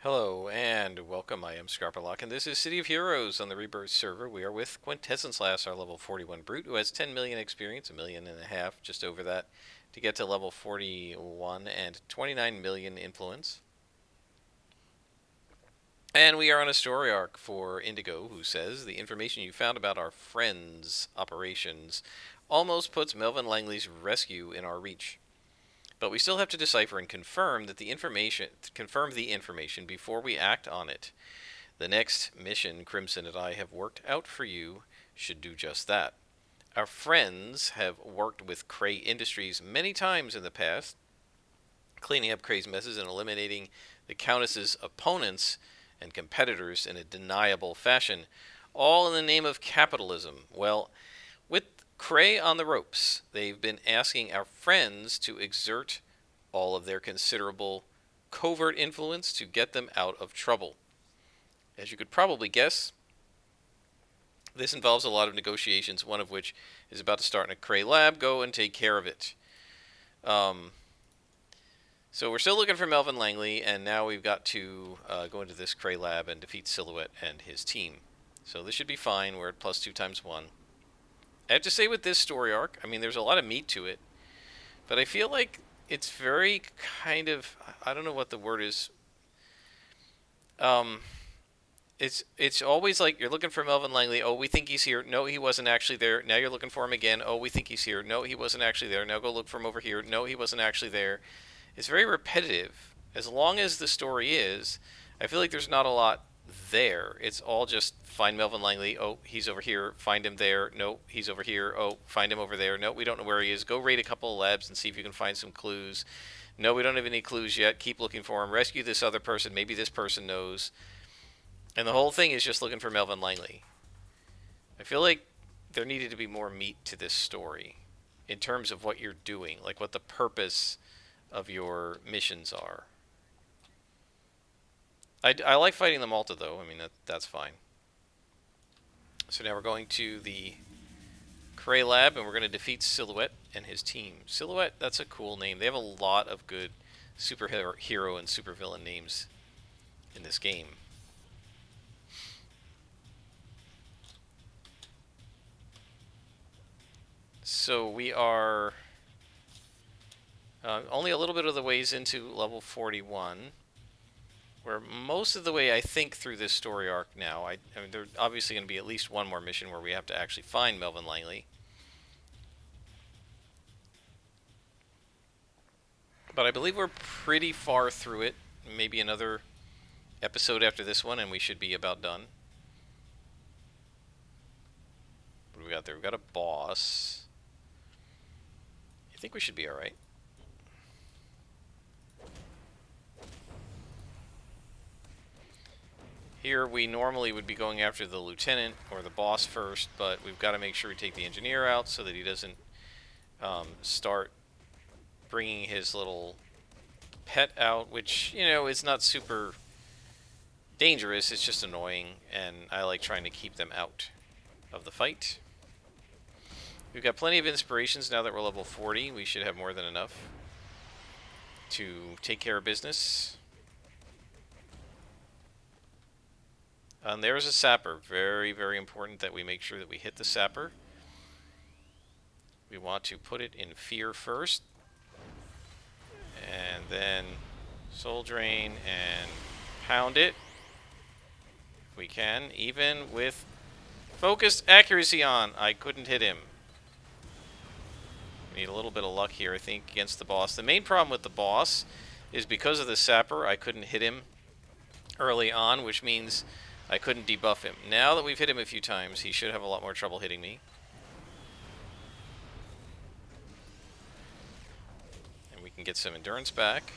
Hello and welcome. I am Scarpalock, and this is City of Heroes on the Rebirth server. We are with Quintessence last, our level 41 brute, who has 10 million experience, a million and a half, just over that, to get to level 41 and 29 million influence. And we are on a story arc for Indigo, who says the information you found about our friends' operations almost puts Melvin Langley's rescue in our reach. But we still have to decipher and confirm the information before we act on it. The next mission Crimson and I have worked out for you should do just that. Our friends have worked with Cray Industries many times in the past, cleaning up Cray's messes and eliminating the Countess's opponents and competitors in a deniable fashion, all in the name of capitalism. Well, with Cray on the ropes, they've been asking our friends to exert all of their considerable covert influence to get them out of trouble. As you could probably guess, this involves a lot of negotiations, one of which is about to start in a Cray lab. Go and take care of it. So we're still looking for Melvin Langley, and now we've got to go into this Cray lab and defeat Silhouette and his team. So this should be fine. We're at plus 2 × 1. I have to say with this story arc, I mean, there's a lot of meat to it, but I feel like it's very kind of, I don't know what the word is. It's always like you're looking for Melvin Langley. Oh, we think he's here. No, he wasn't actually there. Now you're looking for him again. Oh, we think he's here. No, he wasn't actually there. Now go look for him over here. No, he wasn't actually there. It's very repetitive. As long as the story is, I feel like there's not a lot there. It's all just find Melvin Langley. Oh, he's over here. Find him there. No, he's over here. Oh, find him over there. No, we don't know where he is. Go raid a couple of labs and see if you can find some clues. No, we don't have any clues yet. Keep looking for him. Rescue this other person. Maybe this person knows. And the whole thing is just looking for Melvin Langley. I feel like there needed to be more meat to this story in terms of what you're doing, like what the purpose of your missions are. I like fighting the Malta, though. I mean, that's fine. So now we're going to the Cray Lab, and we're going to defeat Silhouette and his team. Silhouette, that's a cool name. They have a lot of good superhero and supervillain names in this game. So we are only a little bit of the ways into level 41. We're most of the way, I think, through this story arc now. I mean, there's obviously going to be at least one more mission where we have to actually find Melvin Langley. But I believe we're pretty far through it. Maybe another episode after this one, and we should be about done. What do we got there? We've got a boss. I think we should be alright. Here we normally would be going after the lieutenant or the boss first, but we've got to make sure we take the engineer out so that he doesn't start bringing his little pet out, which, you know, is not super dangerous. It's just annoying, and I like trying to keep them out of the fight. We've got plenty of inspirations now that we're level 40. We should have more than enough to take care of business. And there's a sapper. Very, very important that we make sure that we hit the sapper. We want to put it in fear first. And then soul drain and pound it. If we can, even with focused accuracy on. I couldn't hit him. We need a little bit of luck here, I think, against the boss. The main problem with the boss is because of the sapper, I couldn't hit him early on, which means I couldn't debuff him. Now that we've hit him a few times, he should have a lot more trouble hitting me. And we can get some endurance back.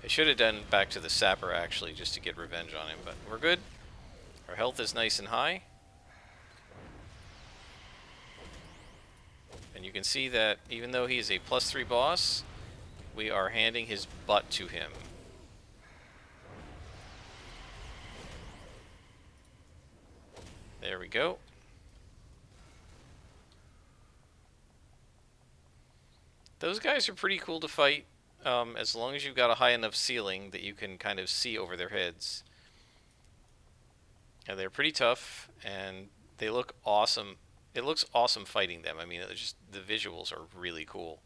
I should have done back to the sapper, actually, just to get revenge on him, but we're good. Our health is nice and high. And you can see that even though he is a +3 boss, we are handing his butt to him. There we go. Those guys are pretty cool to fight. As long as you've got a high enough ceiling that you can kind of see over their heads. And they're pretty tough, and they look awesome. It looks awesome fighting them. I mean, it's just the visuals are really cool.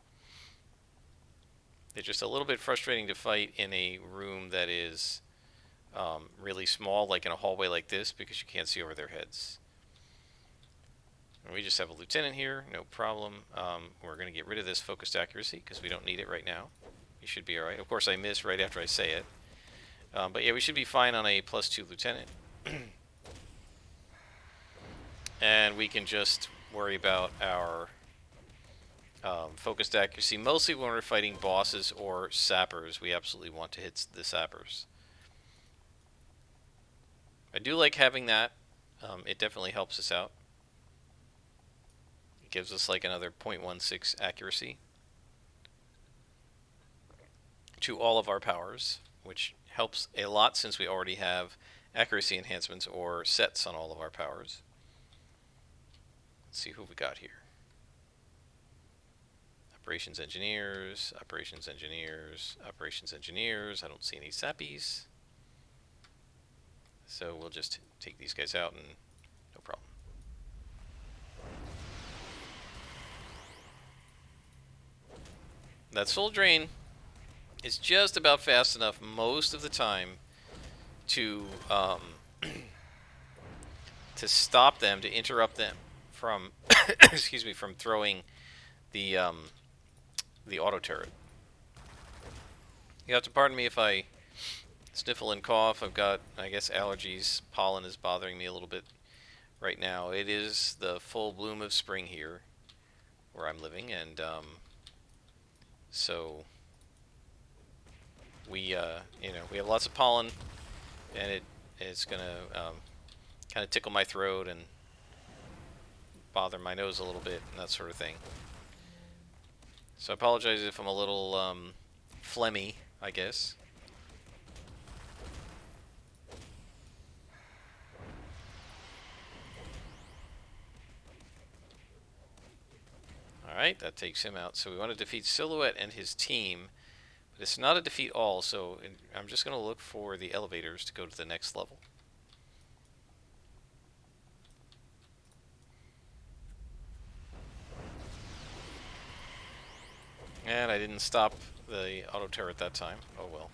They're just a little bit frustrating to fight in a room that is really small, like in a hallway like this, because you can't see over their heads. And we just have a lieutenant here, no problem. We're going to get rid of this focused accuracy because we don't need it right now. You should be alright. Of course, I miss right after I say it. But yeah, we should be fine on a +2 lieutenant. And we can just worry about our focused accuracy. Mostly when we're fighting bosses or sappers, we absolutely want to hit the sappers. I do like having that. It definitely helps us out. It gives us like another 0.16 accuracy to all of our powers, which helps a lot since we already have accuracy enhancements or sets on all of our powers. Let's see who we got here. Operations engineers, operations engineers, operations engineers. I don't see any sappies. So we'll just take these guys out and no problem. That soul drain is just about fast enough most of the time to to stop them, to interrupt them from excuse me, from throwing the auto turret. You have to pardon me if I sniffle and cough. I've got, I guess, allergies. Pollen is bothering me a little bit right now. It is the full bloom of spring here where I'm living, and so we we have lots of pollen, and it's gonna kind of tickle my throat and bother my nose a little bit and that sort of thing. So I apologize if I'm a little phlegmy, I guess. Alright, that takes him out. So we want to defeat Silhouette and his team. But it's not a defeat all, so I'm just going to look for the elevators to go to the next level. And I didn't stop the auto turret that time. Oh well.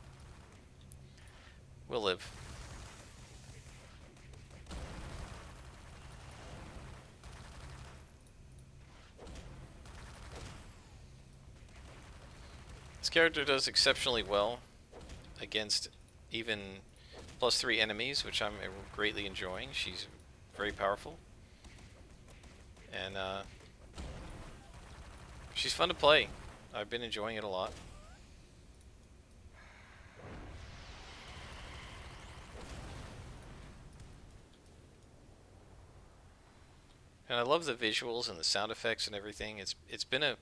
We'll live. This character does exceptionally well against even +3 enemies, which I'm greatly enjoying. She's very powerful. And she's fun to play. I've been enjoying it a lot. And I love the visuals and the sound effects and everything. It's been a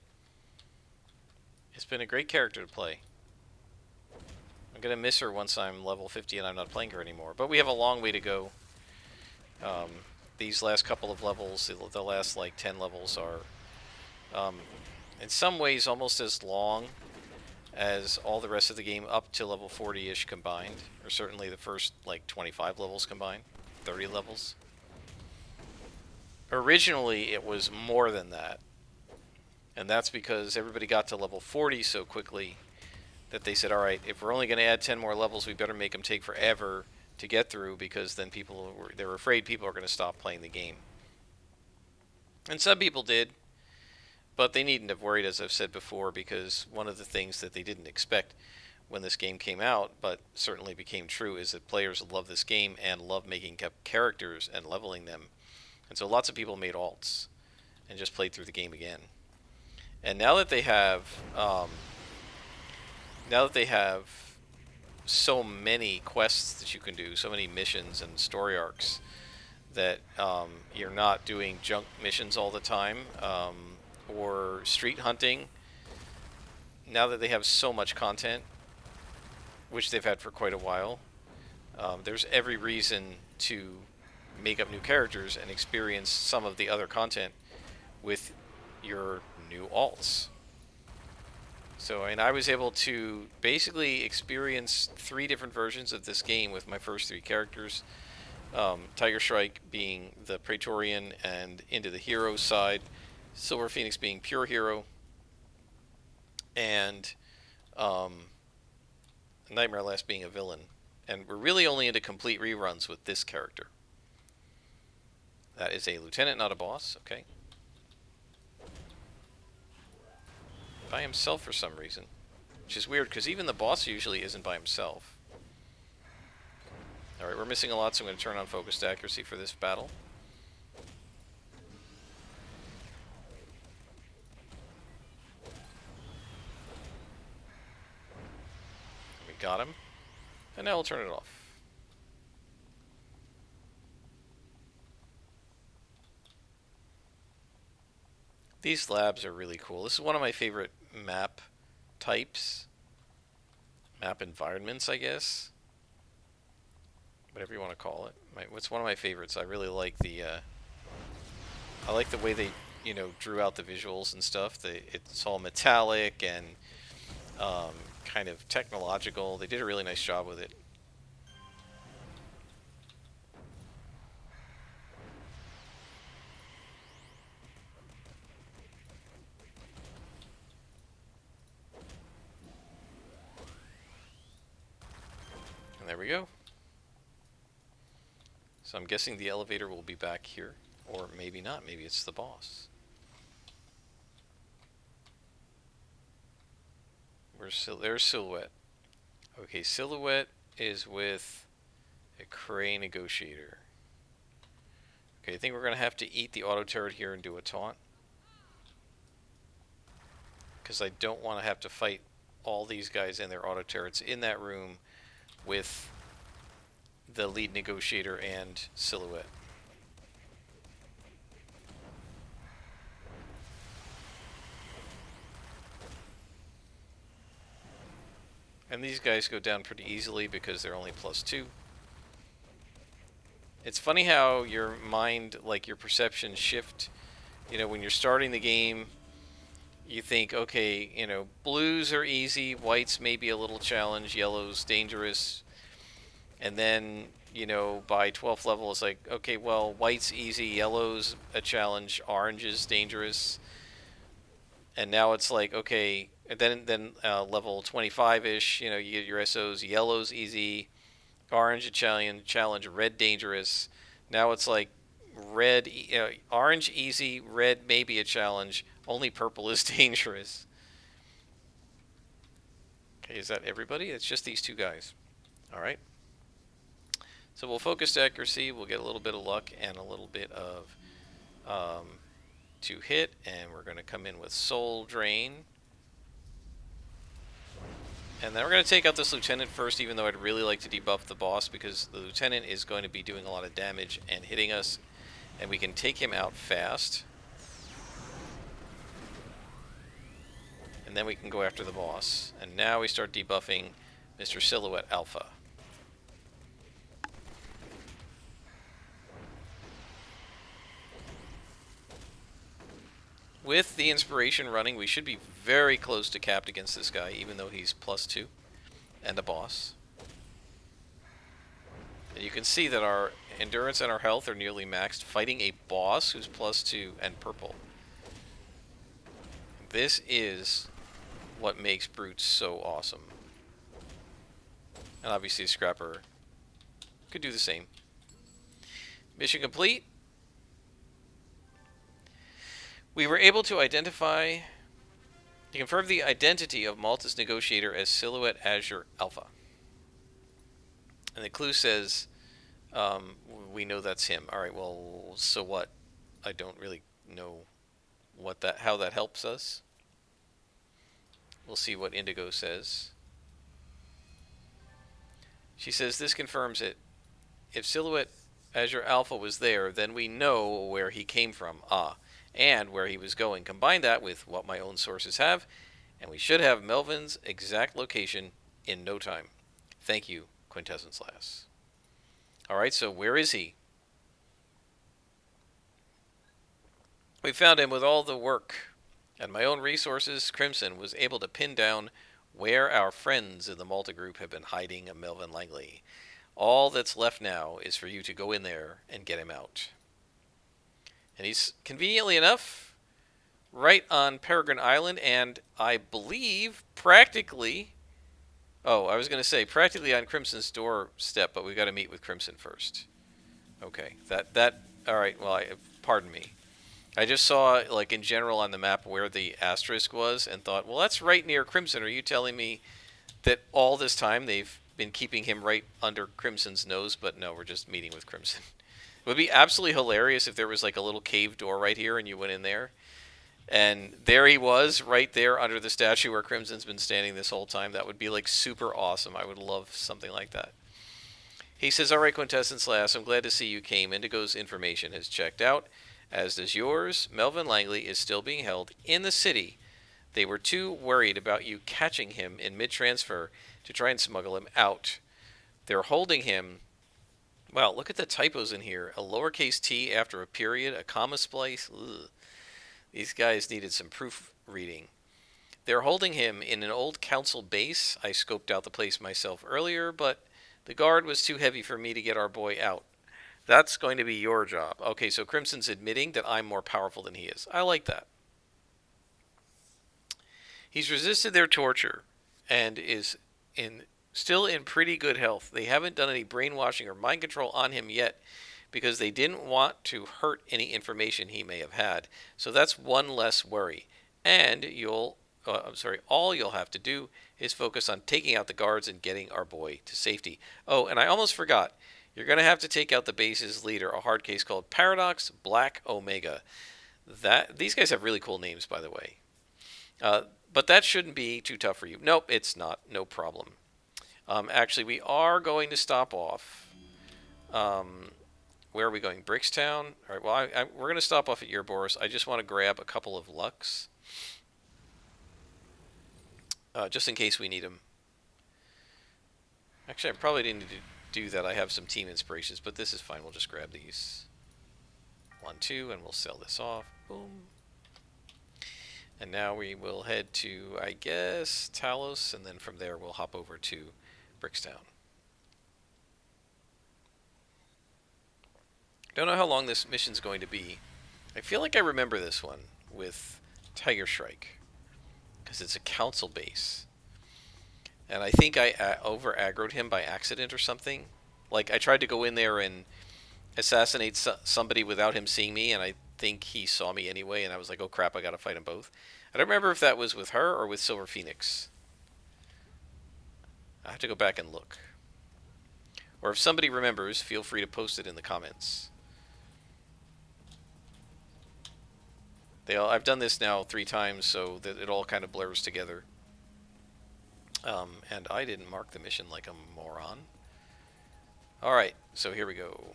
great character to play. I'm gonna miss her once I'm level 50 and I'm not playing her anymore. But we have a long way to go. These last couple of levels, the last like 10 levels, are in some ways almost as long as all the rest of the game up to level 40-ish combined, or certainly the first like 25 levels combined, 30 levels. Originally it was more than that, and that's because everybody got to level 40 so quickly that they said, alright, if we're only going to add 10 more levels, we better make them take forever to get through, because then they were afraid people are going to stop playing the game. And some people did, but they needn't have worried, as I've said before, because one of the things that they didn't expect when this game came out, but certainly became true, is that players love this game and love making up characters and leveling them. And so lots of people made alts and just played through the game again. And now that they have so many quests that you can do, so many missions and story arcs, that you're not doing junk missions all the time, or street hunting. Now that they have so much content, which they've had for quite a while, there's every reason to make up new characters and experience some of the other content with your new alts. So, and I was able to basically experience 3 different versions of this game with my first 3 characters. Tiger Strike being the Praetorian and into the hero side, Silver Phoenix being pure hero, and um, Nightmare Last being a villain. And we're really only into complete reruns with this character. That is a lieutenant, not a boss. Okay. By himself for some reason. Which is weird, because even the boss usually isn't by himself. Alright, we're missing a lot, so I'm going to turn on focused accuracy for this battle. We got him. And now we'll turn it off. These labs are really cool. This is one of my favorite map types. Map environments, I guess. Whatever you want to call it. It's one of my favorites. I really like I like the way they, drew out the visuals and stuff. It's all metallic and kind of technological. They did a really nice job with it. And there we go. So I'm guessing the elevator will be back here. Or maybe not. Maybe it's the boss. There's Silhouette. Okay, Silhouette is with a Cray Negotiator. Okay, I think we're going to have to eat the auto turret here and do a taunt. Because I don't want to have to fight all these guys and their auto turrets in that room with the lead negotiator and Silhouette. And these guys go down pretty easily because they're only +2. It's funny how your mind, like your perception shift. When you're starting the game, you think, okay, blues are easy, whites may be a little challenge, yellows dangerous. And then, by 12th level, it's like, okay, well, white's easy, yellow's a challenge, orange is dangerous. And now it's like, okay, and then level 25-ish, you get your SOs, yellow's easy, orange a challenge, red dangerous. Now it's like red, orange easy, red maybe a challenge, only purple is dangerous. Okay, is that everybody? It's just these 2 guys. Alright. So we'll focus accuracy, we'll get a little bit of luck and a little bit of 2 hit, and we're going to come in with Soul Drain. And then we're going to take out this lieutenant first, even though I'd really like to debuff the boss, because the lieutenant is going to be doing a lot of damage and hitting us, and we can take him out fast. And then we can go after the boss. And now we start debuffing Mr. Silhouette Alpha. With the inspiration running, we should be very close to capped against this guy, even though he's +2 and a boss. And you can see that our endurance and our health are nearly maxed, fighting a boss who's +2 and purple. This is what makes brutes so awesome. And obviously a scrapper could do the same. Mission complete. We were able to confirm the identity of Malta's negotiator as Silhouette Azure Alpha. And the clue says, we know that's him. Alright, well, so what? I don't really know how that helps us. We'll see what Indigo says. She says, this confirms it. If Silhouette Azure Alpha was there, then we know where he came from. And where he was going. Combine that with what my own sources have, and we should have Melvin's exact location in no time. Thank you, Quintessence Lass. Alright, so where is he? We found him with all the work And my own resources, Crimson was able to pin down where our friends in the Malta group have been hiding Melvin Langley. All that's left now is for you to go in there and get him out. And he's, conveniently enough, right on Peregrine Island, and I believe practically. Oh, I was going to say practically on Crimson's doorstep, but we got to meet with Crimson first. Okay, that. All right. Well, pardon me. I just saw, like, in general on the map where the asterisk was, and thought, well, that's right near Crimson. Are you telling me that all this time they've been keeping him right under Crimson's nose? But no, we're just meeting with Crimson. It would be absolutely hilarious if there was like a little cave door right here, and you went in there, and there he was, right there under the statue where Crimson's been standing this whole time. That would be like super awesome. I would love something like that. He says, all right, Quintessence Lass, I'm glad to see you came. Indigo's information has checked out, as does yours. Melvin Langley is still being held in the city. They were too worried about you catching him in mid-transfer to try and smuggle him out. They're holding him. Wow, look at the typos in here. A lowercase t after a period, a comma splice. Ugh. These guys needed some proofreading. They're holding him in an old council base. I scoped out the place myself earlier, but the guard was too heavy for me to get our boy out. That's going to be your job. Okay, so Crimson's admitting that I'm more powerful than he is. I like that. He's resisted their torture and is still in pretty good health. They haven't done any brainwashing or mind control on him yet because they didn't want to hurt any information he may have had. So that's one less worry. And all you'll have to do is focus on taking out the guards and getting our boy to safety. Oh, and I almost forgot. You're going to have to take out the base's leader, a hard case called Paradox Black Omega. These guys have really cool names, by the way. But that shouldn't be too tough for you. Nope, it's not. No problem. Actually, we are going to stop off. Where are we going? Brickstown? All right, well, we're going to stop off at Boris. I just want to grab a couple of Lux. Just in case we need them. Actually, I probably didn't need to do that. I have some team inspirations, but this is fine. We'll just grab these. 1, 2, and we'll sell this off. Boom. And now we will head to, I guess, Talos, and then from there we'll hop over to Brickstown. Don't know how long this mission's going to be. I feel like I remember this one with Tiger Shrike, because it's a council base. And I think I over-aggroed him by accident or something. Like, I tried to go in there and assassinate somebody without him seeing me, and I think he saw me anyway, and I was like, oh crap, I gotta fight them both. I don't remember if that was with her or with Silver Phoenix. I have to go back and look. Or if somebody remembers, feel free to post it in the comments. I've done this now 3 times, so that it all kind of blurs together. And I didn't mark the mission like a moron. Alright, so here we go.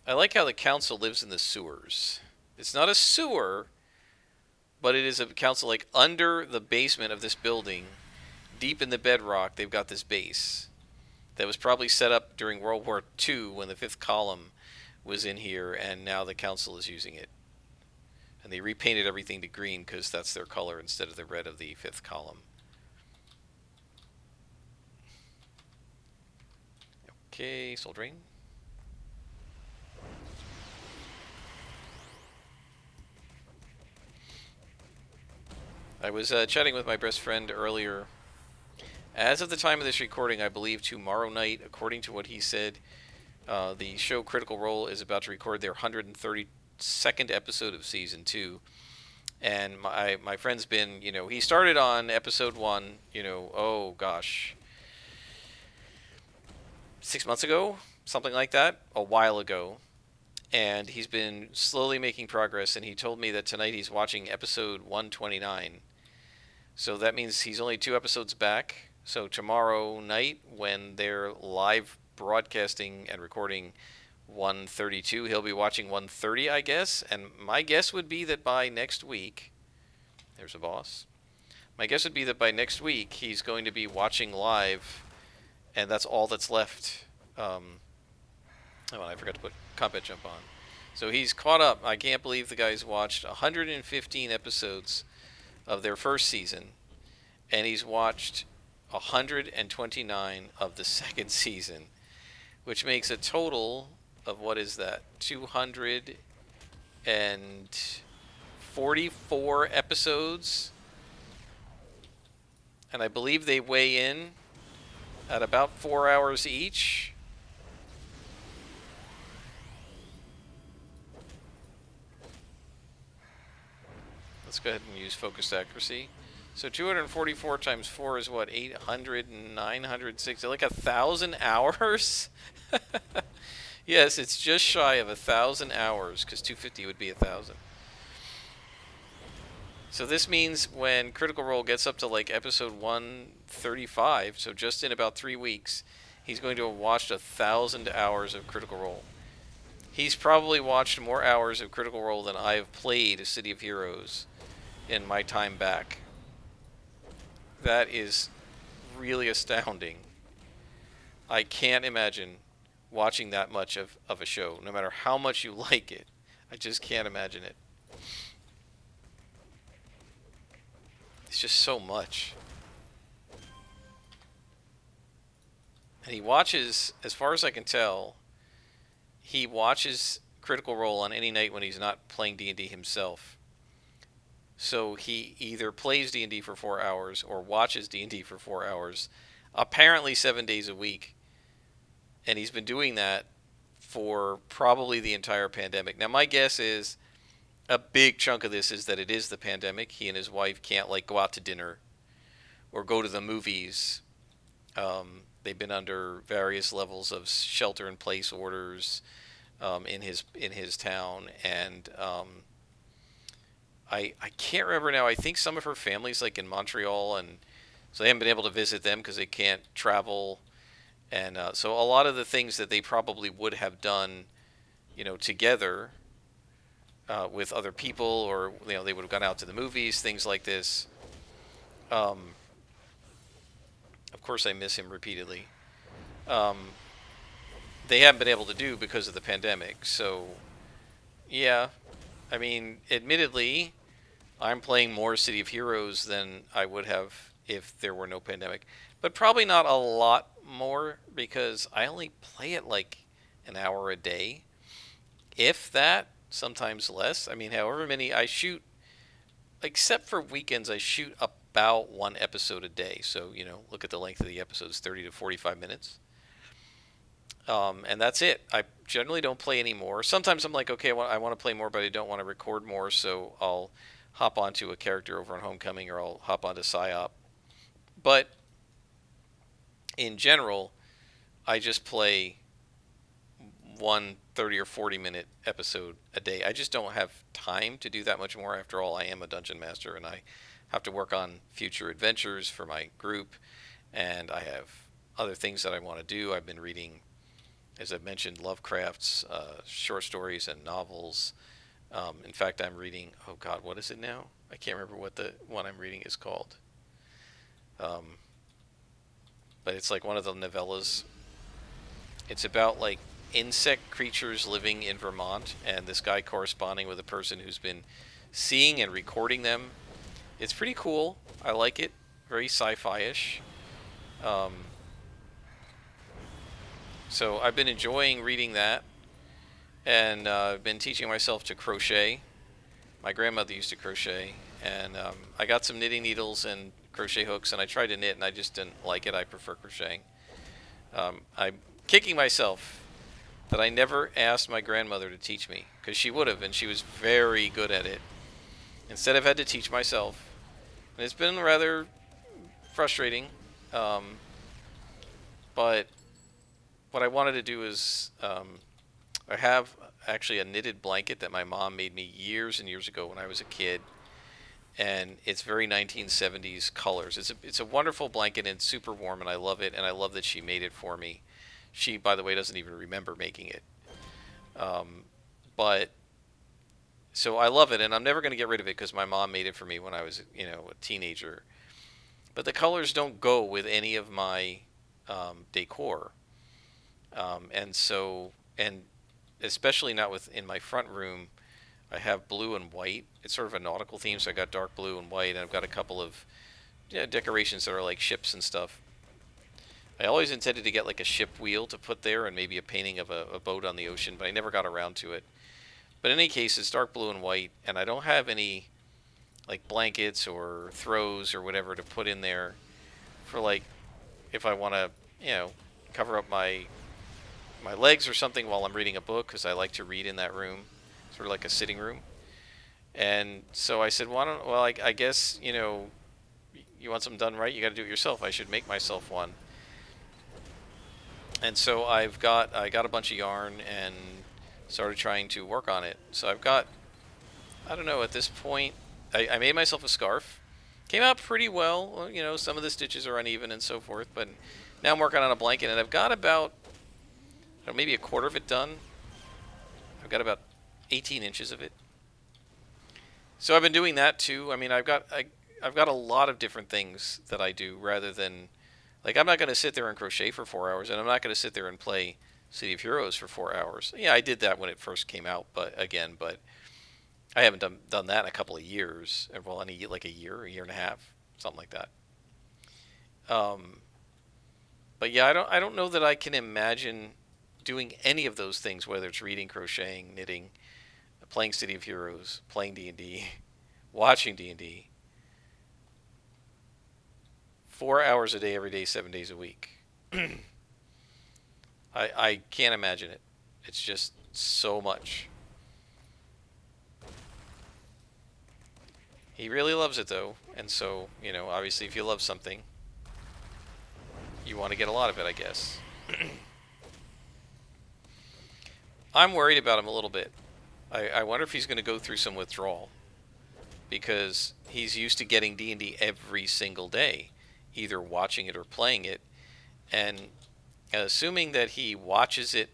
I like how the council lives in the sewers. It's not a sewer, but it is a council like under the basement of this building, deep in the bedrock. They've got this base that was probably set up during World War II when the 5th column was in here, and now the council is using it. And they repainted everything to green because that's their color instead of the red of the 5th column. Okay, Soul Drain. I was chatting with my best friend earlier. As of the time of this recording, I believe tomorrow night, according to what he said, the show Critical Role is about to record their 132nd episode of Season 2. And my friend's been, he started on episode 1, oh gosh, 6 months ago? Something like that? A while ago. And he's been slowly making progress, and he told me that tonight he's watching episode 129. So that means he's only 2 episodes back. So tomorrow night, when they're live broadcasting and recording 132, he'll be watching 130, I guess. And my guess would be that by next week, there's a boss. My guess would be that by next week, he's going to be watching live, and that's all that's left. Oh, and I forgot to put combat jump on. So he's caught up. I can't believe the guy's watched 115 episodes of their first season, and he's watched 129 of the second season, which makes a total of, what is that? 244 episodes. And I believe they weigh in at about 4 hours each. Let's go ahead and use focused accuracy. So 244 times 4 is what, 800 and 960, like 1,000 hours? Yes, it's just shy of 1,000 hours, because 250 would be 1,000. So this means when Critical Role gets up to like episode 135, so just in about 3 weeks, he's going to have watched 1,000 hours of Critical Role. He's probably watched more hours of Critical Role than I have played City of Heroes in my time back. That is really astounding. I can't imagine watching that much of a show, no matter how much you like it. I just can't imagine it. It's just so much. And he watches, as far as I can tell, he watches Critical Role on any night when he's not playing D&D himself. So he either plays D&D for 4 hours or watches D&D for 4 hours, apparently 7 days a week. And he's been doing that for probably the entire pandemic. Now, my guess is a big chunk of this is that it is the pandemic. He and his wife can't like go out to dinner or go to the movies. They've been under various levels of shelter-in-place orders in his town, and I can't remember now. I think some of her family's like in Montreal, and so they haven't been able to visit them because they can't travel. And so a lot of the things that they probably would have done, together with other people, or they would have gone out to the movies, things like this. Of course, I miss him repeatedly. They haven't been able to do because of the pandemic. So, yeah, I mean, admittedly, I'm playing more City of Heroes than I would have if there were no pandemic. But probably not a lot more, because I only play it like an hour a day. If that, sometimes less. I mean, however many I shoot, except for weekends, I shoot about one episode a day. So, look at the length of the episodes, 30 to 45 minutes. And that's it. I generally don't play anymore. Sometimes I'm like, okay, I want to play more, but I don't want to record more, so I'll hop onto a character over on Homecoming, or I'll hop onto PsyOp. But in general, I just play one 30 or 40 minute episode a day. I just don't have time to do that much more. After all, I am a dungeon master, and I have to work on future adventures for my group, and I have other things that I want to do. I've been reading, as I've mentioned, Lovecraft's short stories and novels. In fact, I'm reading, oh God, what is it now? I can't remember what the one I'm reading is called. But it's like one of the novellas. It's about like insect creatures living in Vermont, and this guy corresponding with a person who's been seeing and recording them. It's pretty cool. I like it. Very sci-fi-ish. So I've been enjoying reading that, and I've been teaching myself to crochet. My grandmother used to crochet, and I got some knitting needles and crochet hooks, and I tried to knit, and I just didn't like it. I prefer crocheting. I'm kicking myself that I never asked my grandmother to teach me, because she would have, and she was very good at it. Instead, I've had to teach myself, and it's been rather frustrating. But what I wanted to do is, I have actually a knitted blanket that my mom made me years and years ago when I was a kid, and it's very 1970s colors. It's a wonderful blanket, and it's super warm, and I love it, and I love that she made it for me. She, by the way, doesn't even remember making it. But so I love it, and I'm never going to get rid of it because my mom made it for me when I was, a teenager. But the colors don't go with any of my decor, and especially not in my front room. I have blue and white. It's sort of a nautical theme, so I got dark blue and white, and I've got a couple of decorations that are like ships and stuff. I always intended to get like a ship wheel to put there and maybe a painting of a boat on the ocean, but I never got around to it. But in any case, it's dark blue and white, and I don't have any like blankets or throws or whatever to put in there for like if I want to, cover up my legs or something while I'm reading a book because I like to read in that room, sort of like a sitting room. And so I said, well, I guess you want something done right, you got to do it yourself. I should make myself one. And so I got a bunch of yarn and started trying to work on it. So I've got, I don't know, at this point, I made myself a scarf. Came out pretty well. Some of the stitches are uneven and so forth, but now I'm working on a blanket, and I've got about maybe a quarter of it done. I've got about 18 inches of it. So I've been doing that too. I mean, I've got a lot of different things that I do rather than like I'm not going to sit there and crochet for 4 hours, and I'm not going to sit there and play City of Heroes for 4 hours. Yeah, I did that when it first came out, but I haven't done that in a couple of years. Well, like a year and a half, something like that. But yeah, I don't know that I can imagine doing any of those things, whether it's reading, crocheting, knitting, playing City of Heroes, playing D&D, watching D&D, 4 hours a day, every day, 7 days a week. I can't imagine it. It's just so much. He really loves it though, and so, obviously if you love something, you want to get a lot of it, I guess. I'm worried about him a little bit. I wonder if he's going to go through some withdrawal, because he's used to getting D&D every single day, either watching it or playing it, and assuming that he watches it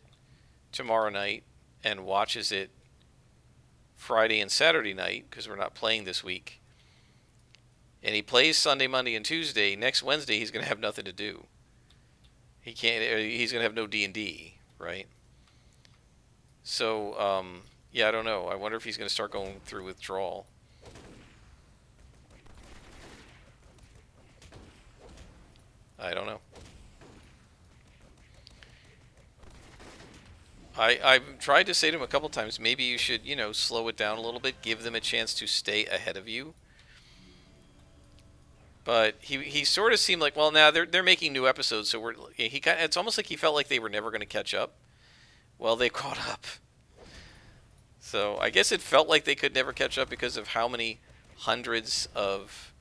tomorrow night and watches it Friday and Saturday night, because we're not playing this week, and he plays Sunday, Monday, and Tuesday, next Wednesday he's going to have nothing to do. He's going to have no D&D, right? So, yeah, I don't know. I wonder if he's going to start going through withdrawal. I don't know. I've tried to say to him a couple times, maybe you should, slow it down a little bit, give them a chance to stay ahead of you. But he sort of seemed like, well, now they're making new episodes, so it's almost like he felt like they were never going to catch up. Well, they caught up. So I guess it felt like they could never catch up because of how many hundreds of,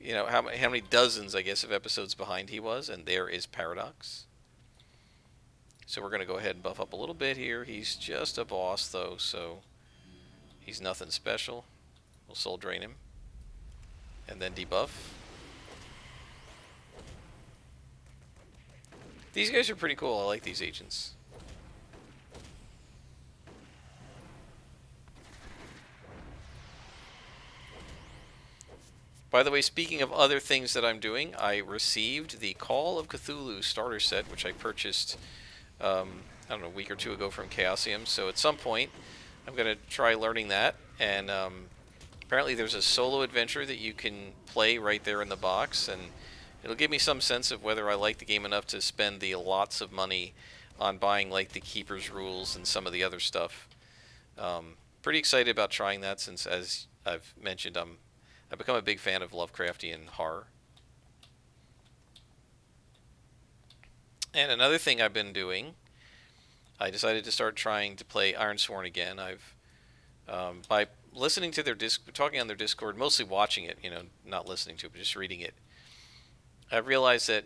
how many dozens, I guess, of episodes behind he was, and there is Paradox. So we're going to go ahead and buff up a little bit here. He's just a boss, though, so he's nothing special. We'll soul drain him. And then debuff. These guys are pretty cool. I like these agents. By the way, speaking of other things that I'm doing, I received the Call of Cthulhu starter set, which I purchased, I don't know, a week or two ago from Chaosium. So at some point, I'm going to try learning that. And apparently there's a solo adventure that you can play right there in the box. And it'll give me some sense of whether I like the game enough to spend the lots of money on buying like the Keeper's Rules and some of the other stuff. Pretty excited about trying that since, as I've mentioned, I've become a big fan of Lovecraftian horror. And another thing I've been doing, I decided to start trying to play Ironsworn again. I've by listening to their talking on their Discord, mostly watching it, not listening to it, but just reading it. I've realized that,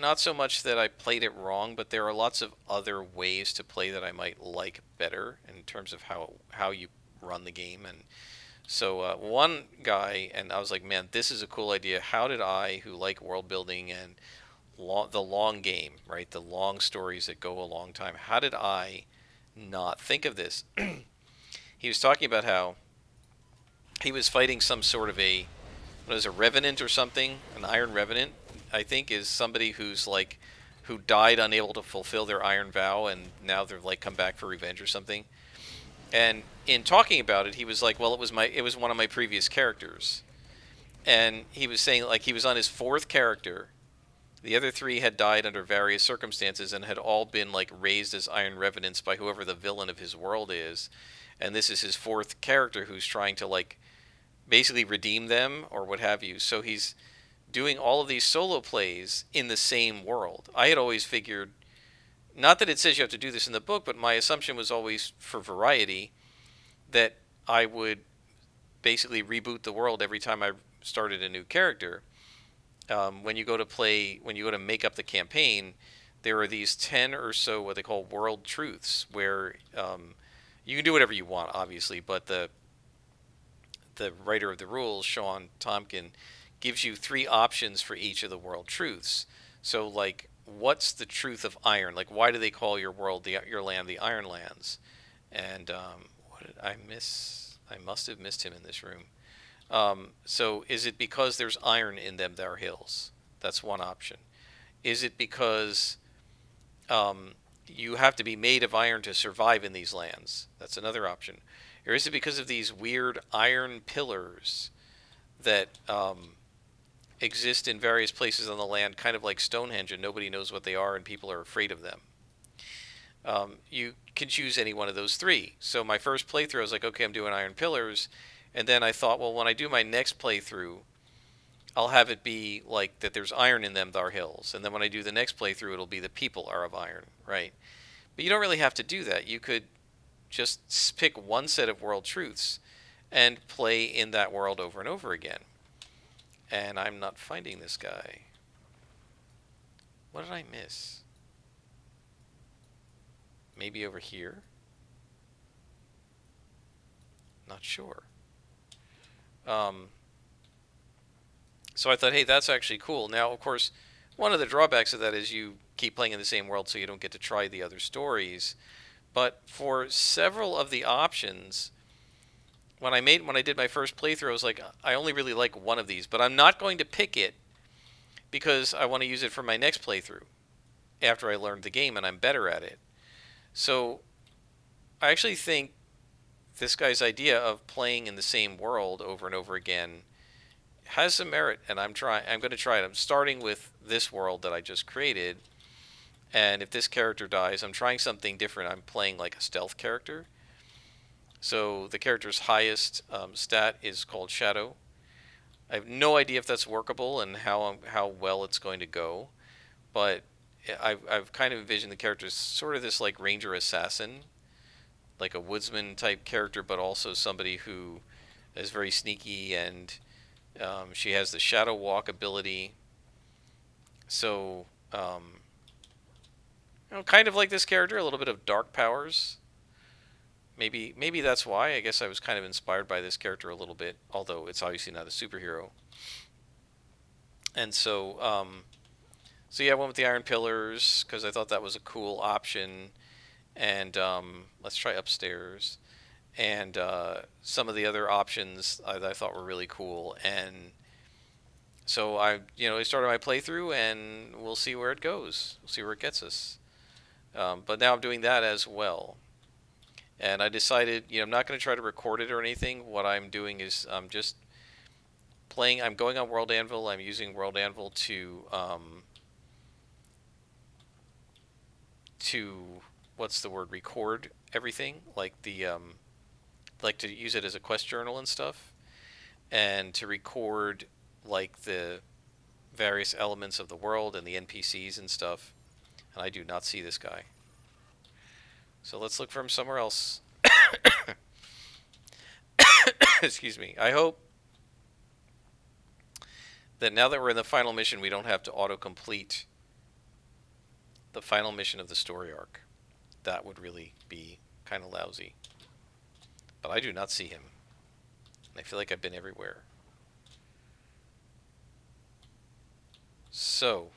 not so much that I played it wrong, but there are lots of other ways to play that I might like better in terms of how you run the game. And so one guy, and I was like, man, this is a cool idea. How did I, who like world building and the long game, right, the long stories that go a long time, how did I not think of this? He was talking about how he was fighting some sort of a revenant or something, an iron revenant, I think, is somebody who's like who died unable to fulfill their iron vow, and now they're like come back for revenge or something. And in talking about it, he was like, "Well, it was one of my previous characters," and he was saying like he was on his fourth character. The other three had died under various circumstances and had all been like raised as Iron Revenants by whoever the villain of his world is, and this is his fourth character who's trying to like basically redeem them or what have you. So he's doing all of these solo plays in the same world. I had always figured, not that it says you have to do this in the book, but my assumption was always for variety that I would basically reboot the world every time I started a new character. When you go to play, when you go to make up the campaign, there are these 10 or so what they call world truths, where you can do whatever you want, obviously, but the writer of the rules, Sean Tompkin, gives you three options for each of the world truths. So, like, what's the truth of iron? Like, why do they call your world, your land, the Iron Lands? And what did I miss? I must have missed him in this room. So, is it because there's iron in them, there are hills? That's one option. Is it because you have to be made of iron to survive in these lands? That's another option. Or is it because of these weird iron pillars that exist in various places on the land, kind of like Stonehenge, and nobody knows what they are and people are afraid of them? You can choose any one of those three. So my first playthrough, I was like, okay, I'm doing iron pillars. And then I thought, well, when I do my next playthrough, I'll have it be like that there's iron in them, there are hills. And then when I do the next playthrough, it'll be the people are of iron, right? But you don't really have to do that. You could just pick one set of world truths and play in that world over and over again. And I'm not finding this guy. What did I miss? Maybe over here? Not sure. So I thought, hey, that's actually cool. Now, of course, one of the drawbacks of that is you keep playing in the same world, so you don't get to try the other stories. But for several of the options, when I did my first playthrough, I was like, I only really like one of these, but I'm not going to pick it because I want to use it for my next playthrough after I learned the game and I'm better at it. So I actually think this guy's idea of playing in the same world over and over again has some merit, and I'm going to try it. I'm starting with this world that I just created, and if this character dies, I'm trying something different. I'm playing like a stealth character. So the character's highest stat is called Shadow. I have no idea if that's workable and how well it's going to go, but I've kind of envisioned the character as sort of this like ranger assassin, like a woodsman type character, but also somebody who is very sneaky, and she has the shadow walk ability. So, kind of like this character, a little bit of dark powers. Maybe that's why. I guess I was kind of inspired by this character a little bit, although it's obviously not a superhero. And so yeah, I went with the Iron Pillars because I thought that was a cool option. And let's try upstairs. And some of the other options I thought were really cool. And so I started my playthrough, and we'll see where it goes. We'll see where it gets us. But now I'm doing that as well. And I decided, I'm not going to try to record it or anything. What I'm doing is I'm just playing. I'm going on World Anvil. I'm using World Anvil to what's the word? Record everything, like to use it as a quest journal and stuff, and to record like the various elements of the world and the NPCs and stuff. And I do not see this guy. So let's look for him somewhere else. Excuse me. I hope that now that we're in the final mission, we don't have to autocomplete the final mission of the story arc. That would really be kind of lousy. But I do not see him. I feel like I've been everywhere. So,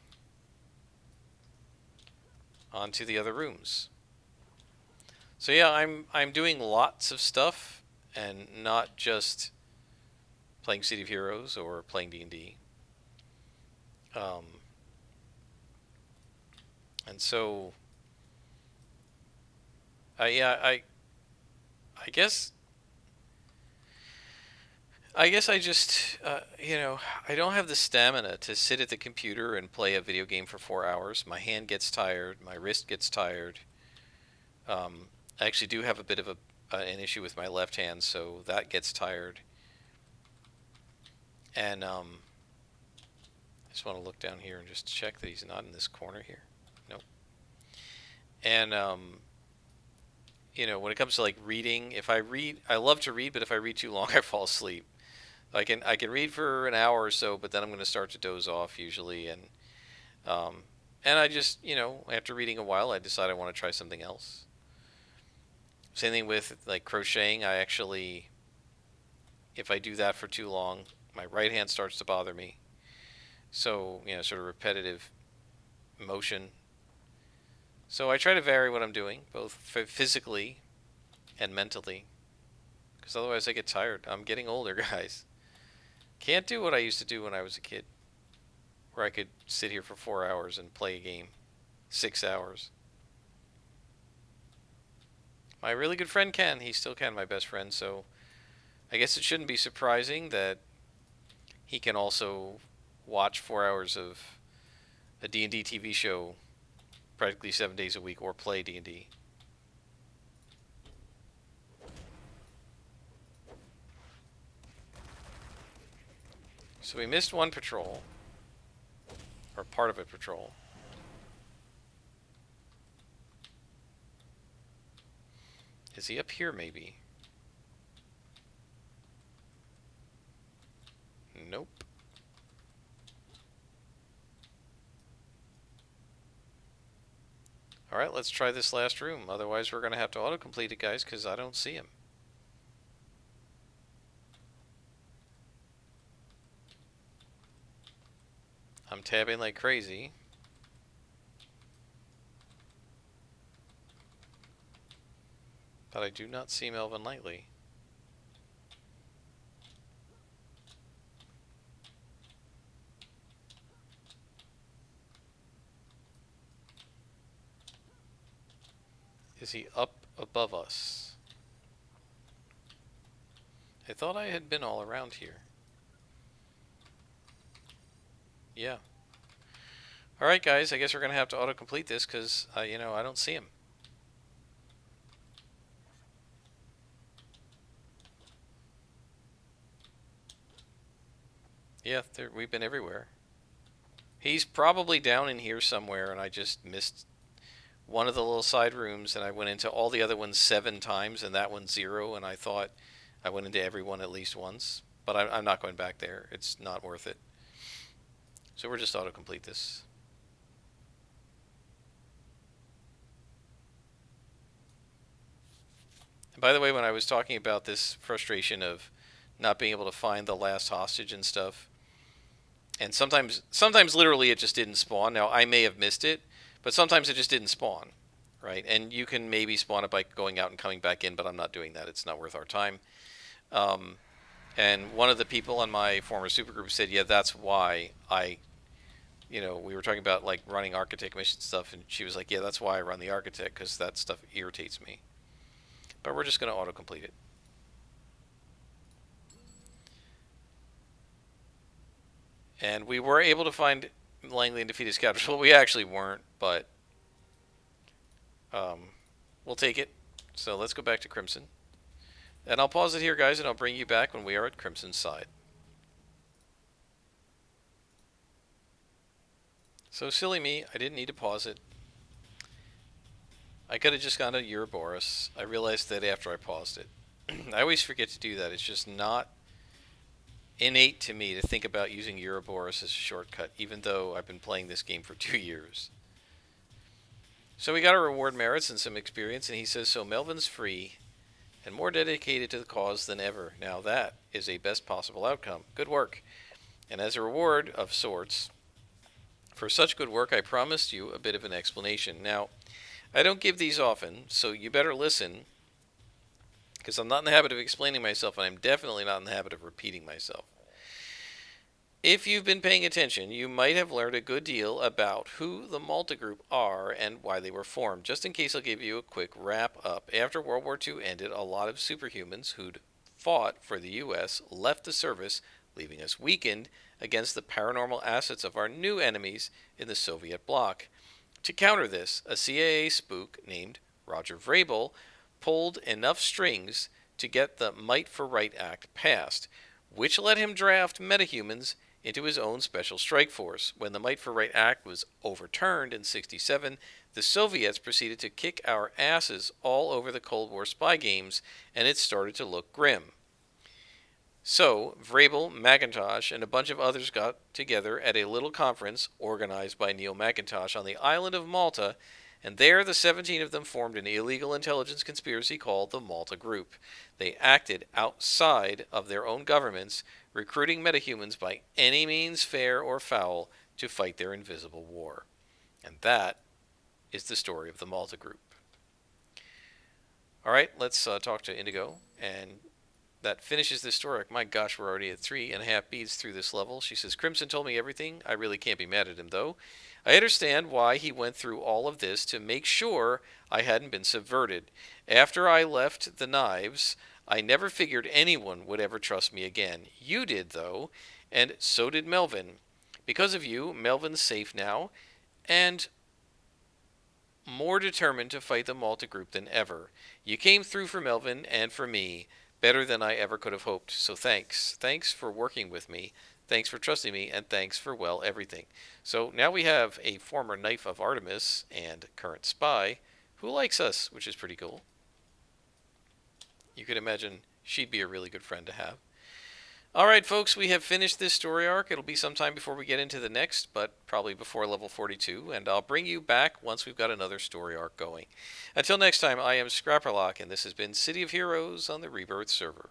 on to the other rooms. So yeah, I'm doing lots of stuff, and not just playing City of Heroes or playing D&D. And so, yeah, I guess I just, I don't have the stamina to sit at the computer and play a video game for 4 hours. My hand gets tired, my wrist gets tired. I actually do have a bit of an issue with my left hand, so that gets tired. And I just want to look down here and just check that he's not in this corner here. Nope. And when it comes to like reading, if I read, I love to read, but if I read too long, I fall asleep. I can read for an hour or so, but then I'm going to start to doze off usually, um, and I just after reading a while, I decide I want to try something else. Same thing with like crocheting. I actually, if I do that for too long, my right hand starts to bother me. So sort of repetitive motion. So I try to vary what I'm doing, both physically and mentally, because otherwise I get tired. I'm getting older, guys. Can't do what I used to do when I was a kid, where I could sit here for 4 hours and play a game, 6 hours. My really good friend can. He still can, my best friend. So I guess it shouldn't be surprising that he can also watch 4 hours of a D&D TV show practically 7 days a week or play D&D. So we missed one patrol, or part of a patrol. Is he up here maybe? Nope. Alright, let's try this last room. Otherwise we're going to have to autocomplete it, guys, because I don't see him. I'm tabbing like crazy. But I do not see Melvin Lightly. Is he up above us? I thought I had been all around here. Yeah. Alright guys, I guess we're going to have to autocomplete this because, I don't see him. Yeah, we've been everywhere. He's probably down in here somewhere and I just missed one of the little side rooms and I went into all the other ones 7 times and that one's 0 and I thought I went into every one at least once. But I'm not going back there. It's not worth it. So we're just autocomplete this. And by the way, when I was talking about this frustration of not being able to find the last hostage and stuff, and sometimes literally it just didn't spawn. Now I may have missed it, but sometimes it just didn't spawn, right? And you can maybe spawn it by going out and coming back in, but I'm not doing that. It's not worth our time. And one of the people on my former supergroup said, yeah, that's why we were talking about like running architect mission stuff, and she was like, yeah, that's why I run the architect, because that stuff irritates me. But we're just going to autocomplete it. And we were able to find Langley and defeat his captors. Well, we actually weren't, but we'll take it. So let's go back to Crimson. And I'll pause it here, guys, and I'll bring you back when we are at Crimson's side. So silly me, I didn't need to pause it. I could have just gone to Ouroboros. I realized that after I paused it. I always forget to do that. It's just not innate to me to think about using Ouroboros as a shortcut, even though I've been playing this game for 2 years. So we got our reward merits and some experience, and he says, so Melvin's free and more dedicated to the cause than ever. Now that is a best possible outcome. Good work. And as a reward of sorts, for such good work, I promised you a bit of an explanation. Now, I don't give these often, so you better listen, because I'm not in the habit of explaining myself, and I'm definitely not in the habit of repeating myself. If you've been paying attention, you might have learned a good deal about who the Malta Group are and why they were formed. Just in case, I'll give you a quick wrap up. After World War II ended, a lot of superhumans who'd fought for the U.S. left the service, leaving us weakened against the paranormal assets of our new enemies in the Soviet bloc. To counter this, a CIA spook named Roger Vrabel pulled enough strings to get the Might for Right Act passed, which let him draft metahumans into his own special strike force. When the Might for Right Act was overturned in '67, the Soviets proceeded to kick our asses all over the Cold War spy games, and it started to look grim. So, Vrabel, McIntosh, and a bunch of others got together at a little conference organized by Neil McIntosh on the island of Malta, and there the 17 of them formed an illegal intelligence conspiracy called the Malta Group. They acted outside of their own governments, recruiting metahumans by any means fair or foul to fight their invisible war. And that is the story of the Malta Group. All right, let's talk to Indigo, and that finishes this story. My gosh, we're already at 3.5 beats through this level. She says, Crimson told me everything. I really can't be mad at him, though. I understand why he went through all of this to make sure I hadn't been subverted. After I left the knives, I never figured anyone would ever trust me again. You did, though, and so did Melvin. Because of you, Melvin's safe now, and more determined to fight the Malta Group than ever. You came through for Melvin and for me, better than I ever could have hoped. So thanks. Thanks for working with me. Thanks for trusting me, and thanks for, well, everything. So now we have a former Knife of Artemis and current spy who likes us, which is pretty cool. You could imagine she'd be a really good friend to have. Alright, folks, we have finished this story arc. It'll be some time before we get into the next, but probably before level 42, and I'll bring you back once we've got another story arc going. Until next time, I am Scrapperlock, and this has been City of Heroes on the Rebirth server.